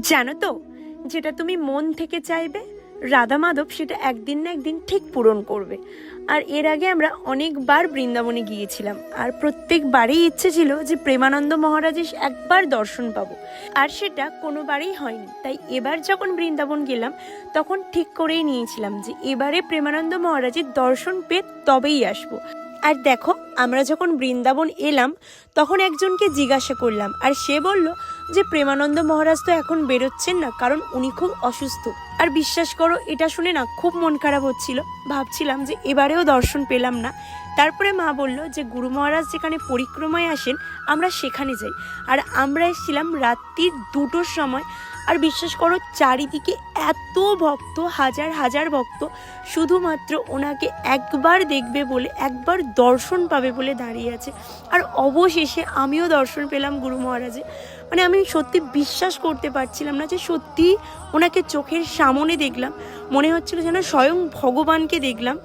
জানো তো, যেটা তুমি মন থেকে চাইবে রাধা মাধব সেটা একদিন না একদিন ঠিক পূরণ করবে। আর এর আগে আমরা অনেকবার বৃন্দাবনে গিয়েছিলাম, আর প্রত্যেকবারই ইচ্ছে ছিল যে প্রেমানন্দ মহারাজের একবার দর্শন পাবো, আর সেটা কোনোবারই হয়নি। তাই এবার যখন বৃন্দাবন গেলাম তখন ঠিক করেই নিয়েছিলাম যে এবারে প্রেমানন্দ মহারাজের দর্শন পেয়ে তবেই আসবো। আর দেখো, আমরা যখন বৃন্দাবন এলাম তখন একজনকে জিজ্ঞাসা করলাম, আর সে বলল যে প্রেমানন্দ মহারাজ তো এখন বেরোচ্ছেন না, কারণ উনি খুব অসুস্থ। আর বিশ্বাস করো, এটা শুনে না খুব মন খারাপ হচ্ছিল, ভাবছিলাম যে এবারেও দর্শন পেলাম না। তারপরে মা বলল যে গুরু মহারাজ যেখানে পরিক্রমায় আসেন আমরা সেখানে যাই। আর আমরা এসেছিলাম রাত্রির 2টোর সময়। আর বিশ্বাস করো, চারিদিকে এত ভক্ত, হাজার হাজার ভক্ত, শুধুমাত্র ওনাকে একবার দেখবে বলে, একবার দর্শন পাবে বলে দাঁড়িয়ে আছে। আর অবশেষে আমিও দর্শন পেলাম গুরু মহারাজে। মানে আমি সত্যি বিশ্বাস করতে পারছিলাম না যে সত্যি ওনাকে চোখের সামনে দেখলাম, মনে হচ্ছিল যেন স্বয়ং ভগবানকে দেখলাম।